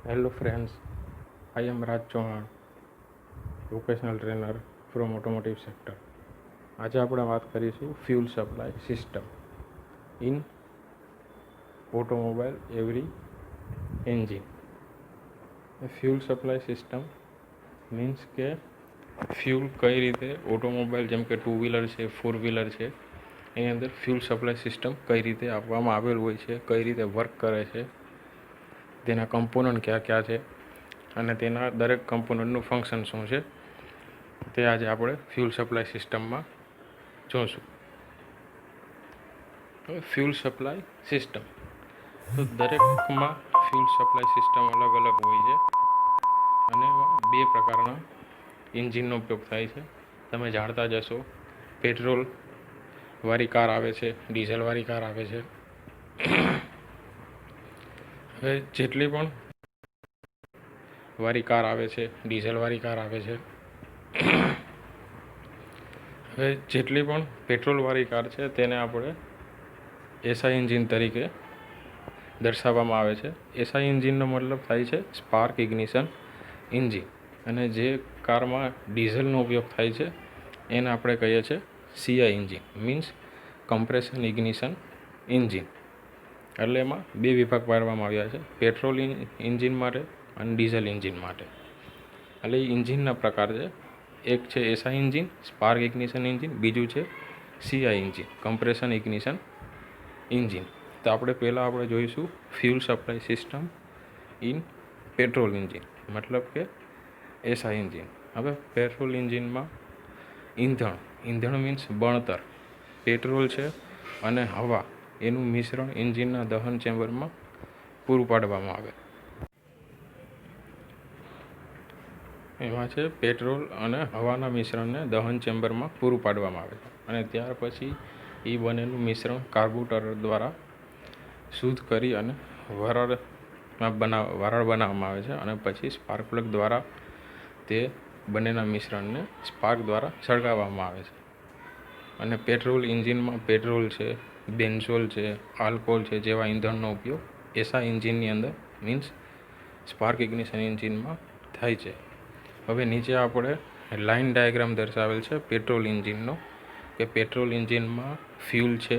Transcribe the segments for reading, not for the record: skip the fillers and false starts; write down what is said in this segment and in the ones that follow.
Hello friends, I am Raj Chauhan, vocational trainer from automotive sector. આજે આપણે વાત કરીશું fuel supply system in automobile every engine. Fuel supply system means કે fuel કઈ રીતે automobile જેમ કે 2 વ્હીલર છે, 4 વ્હીલર છે, એની અંદર ફ્યુલ સપ્લાય સિસ્ટમ કઈ રીતે આપવામાં આવેલ હોય છે, કઈ રીતે વર્ક કરે છે, તેના કમ્પોનન્ટ કયા કયા છે અને તેના દરેક કમ્પોનન્ટનું ફંક્શન શું છે તે આજે આપણે ફ્યુલ સપ્લાય સિસ્ટમમાં જોઈશું. ફ્યુલ સપ્લાય સિસ્ટમ તો દરેકમાં ફ્યુલ સપ્લાય સિસ્ટમ અલગ અલગ હોય છે અને એમાં 2 પ્રકારના એન્જિનનો ઉપયોગ થાય છે. તમે જાણતા જ હશો, પેટ્રોલવાળી કાર આવે છે, ડીઝલવાળી કાર આવે છે. હવે જેટલી પણ વાળી કાર આવે છે, ડીઝલવાળી કાર આવે છે, હવે જેટલી પણ પેટ્રોલવાળી કાર છે તેને આપણે એસઆઈ એન્જિન તરીકે દર્શાવવામાં આવે છે. એસઆઈ એન્જિનનો મતલબ થાય છે સ્પાર્ક ઇગ્નિશન એન્જિન, અને જે કારમાં ડીઝલનો ઉપયોગ થાય છે એને આપણે કહીએ છીએ CI engine, means compression ignition engine. એટલે એમાં 2 વિભાગ પાડવામાં આવ્યા છે, પેટ્રોલ એન્જિન માટે અને ડીઝલ એન્જિન માટે. એટલે એ એન્જિનના પ્રકાર છે. એક છે SI engine spark ignition engine, બીજું છે CI engine compression ignition engine. તો આપણે જોઈશું fuel supply system in petrol engine, મતલબ કે એસઆઈ એન્જિન. હવે પેટ્રોલ એન્જિનમાં ઈંધણ મીન્સ બળતર, પેટ્રોલ છે અને હવા એનું મિશ્રણ એન્જિનના દહન ચેમ્બરમાં પૂરું પાડવામાં આવે. એમાં છે પેટ્રોલ અને હવાના મિશ્રણને દહન ચેમ્બરમાં પૂરું પાડવામાં આવે છે અને ત્યાર પછી એ બનેલું મિશ્રણ કાર્બોરેટર દ્વારા શુદ્ધ કરી અને વરાળ બનાવવામાં આવે છે અને પછી સ્પાર્ક પ્લગ દ્વારા તે બંનેના મિશ્રણને સ્પાર્ક દ્વારા સળગાવવામાં આવે છે. અને પેટ્રોલ એન્જિનમાં પેટ્રોલ છે, બેન્ઝોલ છે, આલ્કોહોલ છે જેવા ઈંધણનો ઉપયોગ એસઆઈ એન્જિનની અંદર મીન્સ સ્પાર્ક ઇગ્નિશન એન્જિનમાં થાય છે. હવે નીચે આપણે લાઇન ડાયાગ્રામ દર્શાવેલ છે પેટ્રોલ એન્જિનનો, કે પેટ્રોલ એન્જિનમાં ફ્યુલ છે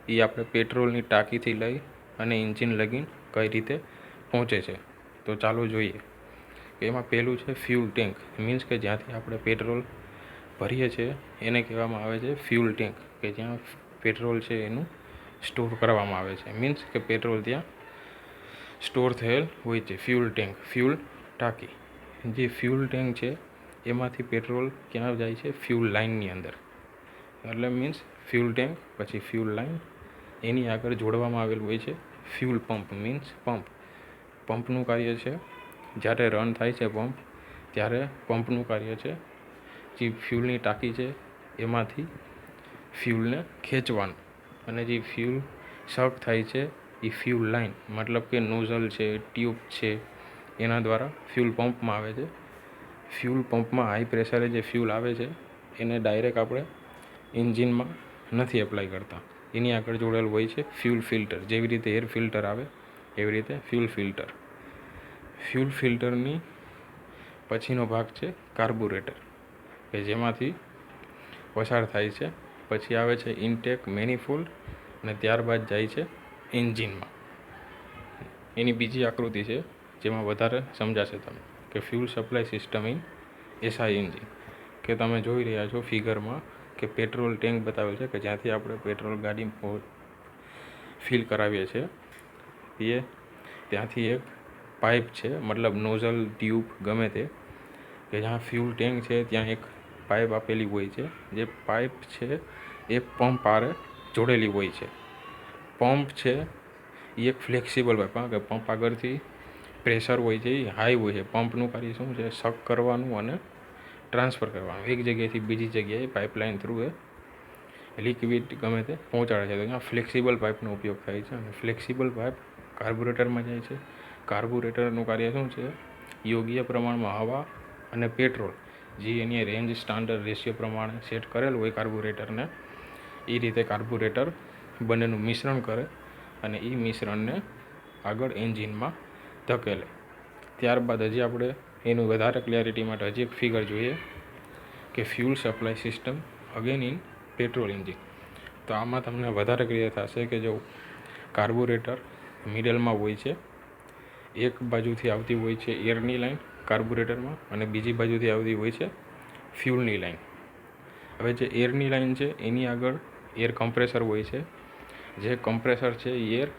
એ આપણે પેટ્રોલની ટાંકીથી લઈ અને એન્જિન લગીન કઈ રીતે પહોંચે છે. તો ચાલો જોઈએ કે એમાં પહેલું છે ફ્યુલ ટેન્ક, મીન્સ કે જ્યાંથી આપણે પેટ્રોલ ભરીએ છીએ એને કહેવામાં આવે છે ફ્યુલ ટેન્ક, કે જ્યાં પેટ્રોલ છે એનું સ્ટોર કરવામાં આવે છે. મીન્સ કે પેટ્રોલ ત્યાં સ્ટોર થયેલ હોય છે. ફ્યુલ ટેન્ક, ફ્યુલ ટાંકી. જે ફ્યુલ ટેન્ક છે એમાંથી પેટ્રોલ ક્યાં જાય છે? ફ્યુલ લાઇનની અંદર. એટલે મીન્સ ફ્યુલ ટેન્ક પછી ફ્યુલ લાઇન, એની આગળ જોડવામાં આવેલું હોય છે ફ્યુલ પંપ, મીન્સ પંપ. પંપનું કાર્ય છે જ્યારે રન થાય છે પંપ, ત્યારે પંપનું કાર્ય છે જે ફ્યુલની ટાંકી છે એમાંથી ફ્યુલને ખેંચવાનું, અને જે ફ્યુલ સક થાય છે એ ફ્યુલ લાઇન મતલબ કે નોઝલ છે, ટ્યુબ છે, એના દ્વારા ફ્યુલ પંપમાં આવે છે. ફ્યુલ પંપમાં હાઈ પ્રેશરે જે ફ્યુલ આવે છે એને ડાયરેક્ટ આપણે એન્જિનમાં નથી એપ્લાય કરતા, એની આગળ જોડેલું હોય છે ફ્યુલ ફિલ્ટર. જેવી રીતે એર ફિલ્ટર આવે એવી રીતે ફ્યુલ ફિલ્ટર. ફ્યુલ ફિલ્ટરની પછીનો ભાગ છે કાર્બોરેટર, કે જેમાંથી પસાર થાય છે. પછી આવે છે ઇન્ટેક મેનિફોલ્ડ અને ત્યારબાદ જાય છે એન્જિનમાં. એની બીજી આકૃતિ છે જેમાં વધારે સમજાશે તમને, કે fuel supply system in SI engine. કે તમે જોઈ રહ્યા છો ફિગરમાં કે પેટ્રોલ ટેન્ક બતાવેલ છે, કે જ્યાંથી આપણે પેટ્રોલ ગાડી ફિલ કરાવીએ છીએ એ ત્યાંથી એક પાઇપ છે, મતલબ નોઝલ, ટ્યુબ ગમે તે, કે જ્યાં ફ્યુલ ટેન્ક છે ત્યાં એક પાઇપ આપેલી હોય છે. જે પાઇપ છે એ પંપ આરે જોડેલી હોય છે. પંપ છે એ એક ફ્લેક્સિબલ પાઇપ, કે પંપ આગળથી પ્રેશર હોય છે એ હાઈ હોય છે. પંપનું કાર્ય શું છે? સક કરવાનું અને ટ્રાન્સફર કરવાનું, એક જગ્યાએથી બીજી જગ્યાએ પાઇપલાઇન થ્રુ એ લિક્વિડ ગમે તે પહોંચાડે છે. તો ત્યાં ફ્લેક્સિબલ પાઇપનો ઉપયોગ થાય છે અને ફ્લેક્સિબલ પાઇપ કાર્બોરેટરમાં જાય છે. કાર્બોરેટરનું કાર્ય શું છે? યોગ્ય પ્રમાણમાં હવા અને પેટ્રોલ, જે એની રેન્જ સ્ટાન્ડર્ડ રેશિયો પ્રમાણે સેટ કરેલું હોય કાર્બોરેટરને, એ રીતે કાર્બોરેટર બંનેનું મિશ્રણ કરે અને એ મિશ્રણને આગળ એન્જિનમાં ધકેલે. ત્યારબાદ હજી આપણે એનું વધારે ક્લેરિટી માટે હજી એક ફિગર જોઈએ કે fuel supply system again in petrol engine. તો આમાં તમને વધારે ક્લિયર થશે કે જો કાર્બોરેટર મિડલમાં હોય છે, એક બાજુથી આવતી હોય છે એરની લાઇન કાર્બોરેટરમાં અને બીજી બાજુથી આવતી હોય છે ફ્યુલની લાઇન. હવે જે એરની લાઇન છે એની આગળ એર કમ્પ્રેસર હોય છે. જે કમ્પ્રેસર છે એ એર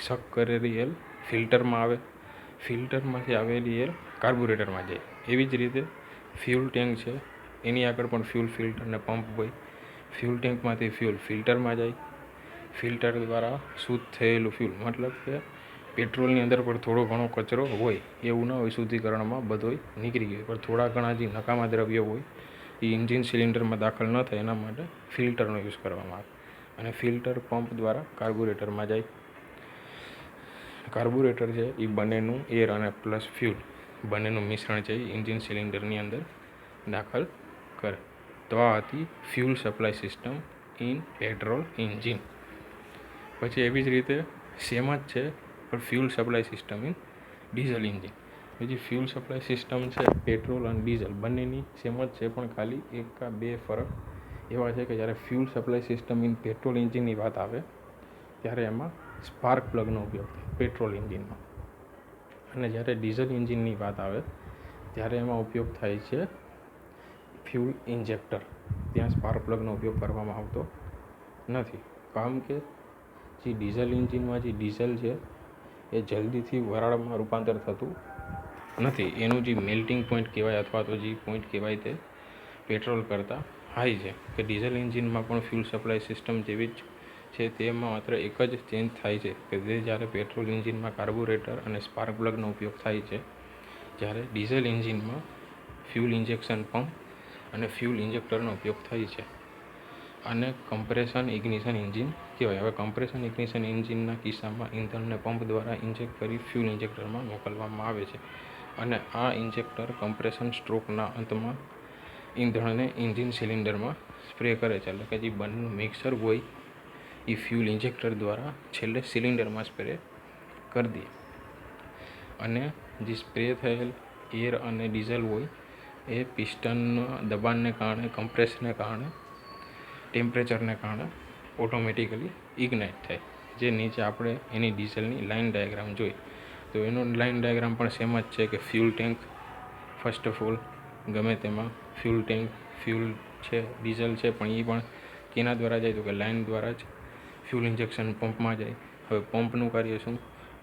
સક કરેલી એર ફિલ્ટરમાં આવે, ફિલ્ટરમાંથી આવેલી એર કાર્બોરેટરમાં જાય. એવી જ રીતે ફ્યુલ ટેન્ક છે એની આગળ પણ ફ્યુલ ફિલ્ટર અને પંપ હોય. ફ્યુલ ટેન્કમાંથી ફ્યુલ ફિલ્ટરમાં જાય, ફિલ્ટર દ્વારા શુદ્ધ થયેલું ફ્યુલ, મતલબ કે પેટ્રોલની અંદર પણ થોડો ઘણો કચરો હોય, એવું ન હોય શુદ્ધિકરણમાં બધોય નીકળી ગયો, પણ થોડા ઘણા જે નકામા દ્રવ્યો હોય એ એન્જિન સિલિન્ડરમાં દાખલ ન થાય એના માટે ફિલ્ટરનો યુઝ કરવામાં આવે અને ફિલ્ટર પંપ દ્વારા કાર્બોરેટરમાં જાય. કાર્બોરેટર છે એ બંનેનું એર અને પ્લસ ફ્યુલ બંનેનું મિશ્રણ છે એ એન્જિન સિલિન્ડરની અંદર દાખલ કરે. તો આ હતી fuel supply system in petrol engine. પછી એવી જ રીતે સેમ જ છે પણ fuel supply system in diesel engine. બીજી ફ્યુલ સપ્લાય સિસ્ટમ છે પેટ્રોલ અને ડીઝલ બંનેની સેમ જ છે, પણ ખાલી એક કા બે ફરક એવા છે કે જ્યારે fuel supply system in petrol એન્જિનની વાત આવે ત્યારે એમાં સ્પાર્ક પ્લગનો ઉપયોગ થાય પેટ્રોલ એન્જિનમાં, અને જ્યારે ડીઝલ એન્જિનની વાત આવે ત્યારે એમાં ઉપયોગ થાય છે ફ્યુલ ઇન્જેક્ટર. ત્યાં સ્પાર્ક પ્લગનો ઉપયોગ કરવામાં આવતો નથી, કારણ કે જે ડીઝલ એન્જિનમાં જે ડીઝલ છે એ જલ્દીથી વરાળમાં રૂપાંતર થતું નથી. એનું જે મેલ્ટિંગ પોઈન્ટ કહેવાય અથવા તો જે પોઈન્ટ કહેવાય તે પેટ્રોલ કરતાં હાઈ છે. કે ડીઝલ એન્જિનમાં પણ ફ્યુલ સપ્લાય સિસ્ટમ જેવી જ છે. તેમાં માત્ર એક જ ચેન્જ થાય છે કે તે જ્યારે પેટ્રોલ એન્જિનમાં કાર્બોરેટર અને સ્પાર્ક પ્લગનો ઉપયોગ થાય છે, જ્યારે ડીઝલ એન્જિનમાં ફ્યુલ ઇન્જેક્શન પંપ અને ફ્યુલ ઇન્જેક્ટરનો ઉપયોગ થાય છે. અને કમ્પ્રેશન ઇગ્નિશન એન્જિન કહેવાય. હવે કમ્પ્રેશન ઇગ્નિશન એન્જિનના કિસ્સામાં ઇંધણને પંપ દ્વારા ઇન્જેક્ટ કરી ફ્યુલ ઇન્જેક્ટરમાં મોકલવામાં આવે છે અને આ ઇન્જેક્ટર કમ્પ્રેશન સ્ટ્રોકના અંતમાં ઇંધણને એન્જિન સિલિન્ડરમાં સ્પ્રે કરે છે. એટલે કે જે બંનેનું મિક્સર હોય એ ફ્યુલ ઇન્જેક્ટર દ્વારા છેલ્લે સિલિન્ડરમાં સ્પ્રે કરી દે અને જે સ્પ્રે થયેલ એર અને ડીઝલ હોય એ પિસ્ટનના દબાણને કારણે, કમ્પ્રેશનને કારણે, ટેમ્પરેચરને કારણે ઓટોમેટિકલી ઇગ્નાઇટ થાય. જે નીચે આપણે એની ડીઝલની લાઇન ડાયાગ્રામ જોઈ તો એનો લાઇન ડાયાગ્રામ પણ સેમ જ છે કે fuel tank first of all ગમે તેમાં ફ્યુલ ટેન્ક ફ્યુલ છે ડીઝલ છે પણ એ પણ કેના દ્વારા જાય તો કે લાઇન દ્વારા જ ફ્યુલ ઇન્જેક્શન પંપમાં જાય. હવે પંપનું કાર્ય શું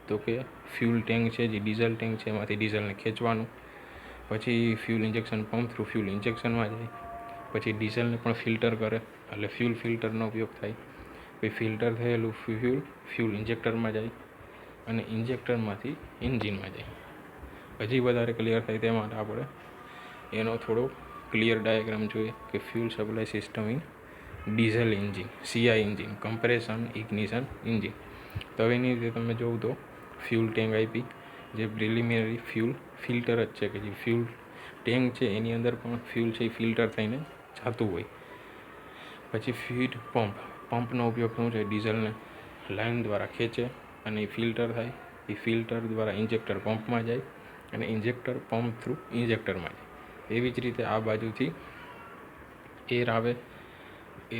તો કે ફ્યુલ ટેન્ક છે જે ડીઝલ ટેન્ક છે એમાંથી ડીઝલને ખેંચવાનું, પછી fuel injection pump through fuel ઇન્જેક્શનમાં જાય, પછી ડીઝલને પણ ફિલ્ટર કરે એટલે ફ્યુલ ફિલ્ટરનો ઉપયોગ થાય. પછી ફિલ્ટર થયેલું ફ્યુલ ઇન્જેક્ટરમાં જાય અને ઇન્જેક્ટરમાંથી એન્જિનમાં જાય. હજી વધારે ક્લિયર થાય તે માટે આપણે એનો થોડો ક્લિયર ડાયાગ્રામ જોઈએ કે fuel supply system in diesel engine, CI engine, compression ignition engine. તો એની રીતે તમે જોવું તો ફ્યુલ ટેન્ક આપી જે પ્રિલિમિનરી ફ્યુલ ફિલ્ટર જ છે કે જે ફ્યુલ ટેન્ક છે એની અંદર પણ ફ્યુલ છે એ ફિલ્ટર થઈને જતું હોય. પછી ફીડ પંપનો ઉપયોગ શું છે, ડીઝલને લાઇન દ્વારા ખેંચે અને એ ફિલ્ટર થાય, એ ફિલ્ટર દ્વારા ઇન્જેક્ટર પંપમાં જાય અને ઇન્જેક્ટર પંપ થ્રુ ઇન્જેક્ટરમાં જાય. એવી જ રીતે આ બાજુથી એર આવે,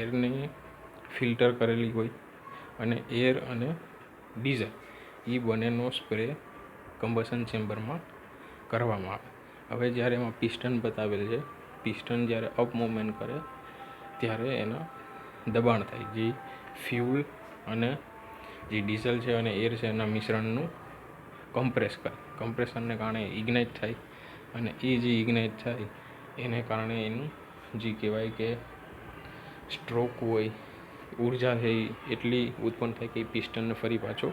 એરને ફિલ્ટર કરેલી હોય અને એર અને ડીઝલ એ બંનેનો સ્પ્રે કમ્બશન ચેમ્બરમાં કરવામાં આવે. હવે જ્યારે એમાં પિસ્ટન બતાવેલ છે, પિસ્ટન જ્યારે અપ મૂવમેન્ટ કરે ત્યારે એના દબાણ થાય, જે ફ્યુલ અને જે ડીઝલ છે અને એર છે એના મિશ્રણનું કમ્પ્રેસ કરે. કમ્પ્રેશનને કારણે ઇગ્નાઇટ થાય અને એ જે ઇગ્નાઇટ થાય એને કારણે એનું જે કહેવાય કે સ્ટ્રોક હોય, ઉર્જા છે એ એટલી ઉત્પન્ન થાય કે એ પિસ્ટનને ફરી પાછો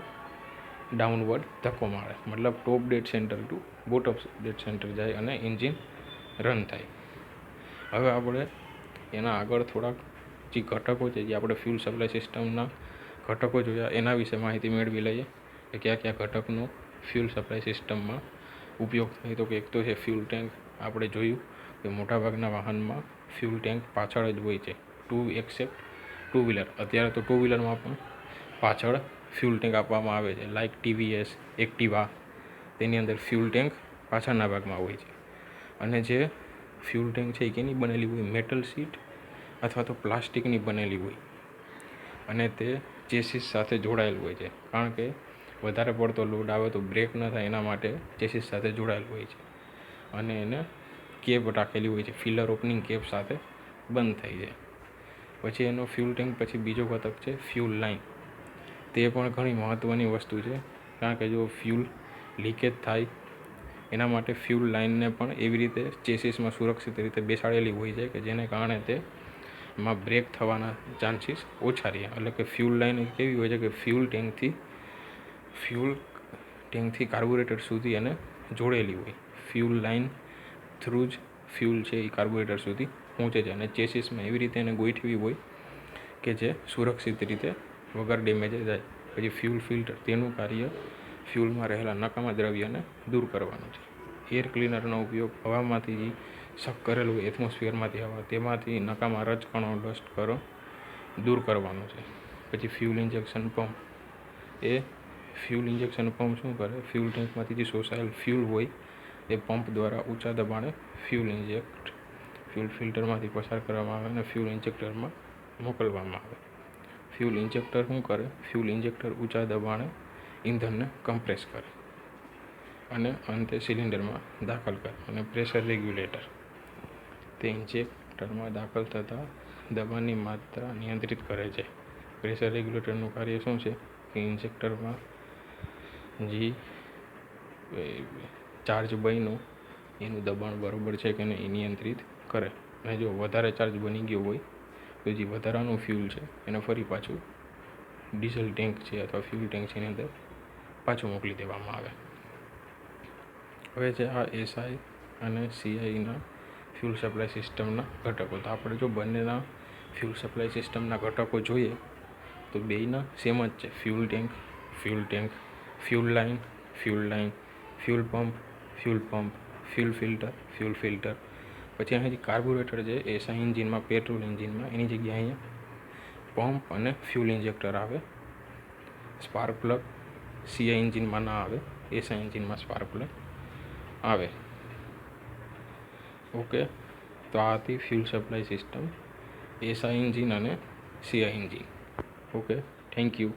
ડાઉનવર્ડ ધક્કો મારે, મતલબ top dead centre to bottom dead centre જાય અને એન્જિન રન થાય. હવે આપણે એના આગળ થોડાક જે ઘટકો છે જે આપણે ફ્યુલ સપ્લાય સિસ્ટમના ઘટકો જોયા એના વિશે માહિતી મેળવી લઈએ કે કયા કયા ઘટકનો ફ્યુલ સપ્લાય સિસ્ટમમાં ઉપયોગ થાય. તો કે એક તો છે ફ્યુલ ટેન્ક. આપણે જોયું કે મોટાભાગના વાહનમાં ફ્યુલ ટેન્ક પાછળ જ હોય છે, ટુ વ્હીલર. અત્યારે તો ટુ વ્હીલરમાં પણ પાછળ ફ્યુલ ટેન્ક આપવામાં આવે છે, લાઇક ટીવીએસ, એક્ટિવા તેની અંદર ફ્યુલ ટેન્ક પાછળના ભાગમાં હોય છે, અને જે ફ્યુલ ટેન્ક છે એ કેની બનેલી હોય, મેટલ શીટ અથવા તો પ્લાસ્ટિકની બનેલી હોય, અને તે ચેસીસ સાથે જોડાયેલું હોય છે. કારણ કે વધારે પડતો લોડ આવે તો બ્રેક ન થાય એના માટે ચેસીસ સાથે જોડાયેલું હોય છે, અને એને કેપ રાખેલી હોય છે, ફિલર ઓપનિંગ કેપ સાથે બંધ થઈ જાય. પછી એનો ફ્યુલ ટેન્ક પછી બીજો ઘટક છે ફ્યુલ લાઇન. તે પણ ઘણી મહત્ત્વની વસ્તુ છે, કારણ કે જો ફ્યુલ લીકેજ થાય એના માટે ફ્યુલ લાઇનને પણ એવી રીતે ચેસીસમાં સુરક્ષિત રીતે બેસાડેલી હોય છે કે જેને કારણે તેમાં બ્રેક થવાના ચાન્સીસ ઓછા રહે. એટલે કે ફ્યુલ લાઇન કેવી હોય છે કે ફ્યુલ ટેન્કથી કાર્બોરેટર સુધી એને જોડેલી હોય. ફ્યુલ લાઇન થ્રુ જ ફ્યુલ છે એ કાર્બોરેટર સુધી પહોંચે છે, અને ચેસીસમાં એવી રીતે એને ગોઠવી હોય કે જે સુરક્ષિત રીતે વગર ડેમેજે જાય. પછી ફ્યુલ ફિલ્ટર, તેનું કાર્ય ફ્યુલમાં રહેલા નકામા દ્રવ્યને દૂર કરવાનું છે. એર ક્લીનરનો ઉપયોગ હવામાંથી સક કરેલું હોય, એટમોસ્ફિયરમાંથી હવા, તેમાંથી નકામા રજકણો, ડસ્ટ કરો દૂર કરવાનું છે. પછી ફ્યુલ ઇન્જેક્શન પંપ. એ ફ્યુલ ઇન્જેક્શન પંપ શું કરે, ફ્યુલ ટેન્કમાંથી જે શોષાયેલ ફ્યુલ હોય એ પંપ દ્વારા ઊંચા દબાણે ફ્યુલ ફિલ્ટરમાંથી પસાર કરવામાં આવે અને ફ્યુલ ઇન્જેક્ટરમાં મોકલવામાં આવે. ફ્યુલ ઇન્જેક્ટર શું કરે, ફ્યુલ ઇન્જેક્ટર ઊંચા દબાણે ઈંધણને કમ્પ્રેસ કરે અને અંતે સિલિન્ડરમાં દાખલ કરે. અને પ્રેશર રેગ્યુલેટર, તે ઇન્જેક્ટરમાં દાખલ થતા દબાણની માત્રા નિયંત્રિત કરે છે. પ્રેશર રેગ્યુલેટરનું કાર્ય શું છે કે ઇન્જેક્ટરમાં જે ચાર્જ બન્યો એનું દબાણ બરાબર છે કે નહીં એ નિયંત્રિત કરે. અને જો વધારે ચાર્જ બની ગયો હોય તો જે વધારાનું ફ્યુલ છે એને ફરી પાછું ડીઝલ ટેન્ક છે અથવા ફ્યુલ ટેન્ક છે એની અંદર પાછું મોકલી દેવામાં આવે. હવે છે આ એસઆઈ અને સીઆઈના ફ્યુલ સપ્લાય સિસ્ટમના ઘટકો. તો આપણે જો બંનેના ફ્યુલ સપ્લાય સિસ્ટમના ઘટકો જોઈએ તો બેયના સેમ જ છે. Fuel tank, fuel line, fuel pump, fuel filter. પછી અહીંથી કાર્બોરેટર છે એસઆઈ એન્જિનમાં, પેટ્રોલ એન્જિનમાં, એની જગ્યાએ અહીંયા પંપ અને ફ્યુલ ઇન્જેક્ટર આવે. સ્પાર્ક પ્લગ સીઆઈ એન્જિનમાં ના આવે, એસઆઈ એન્જિનમાં સ્પાર્ક પ્લગ આવે. ઓકે, તો આ હતી fuel supply system SI engine અને CI engine. Okay, thank you.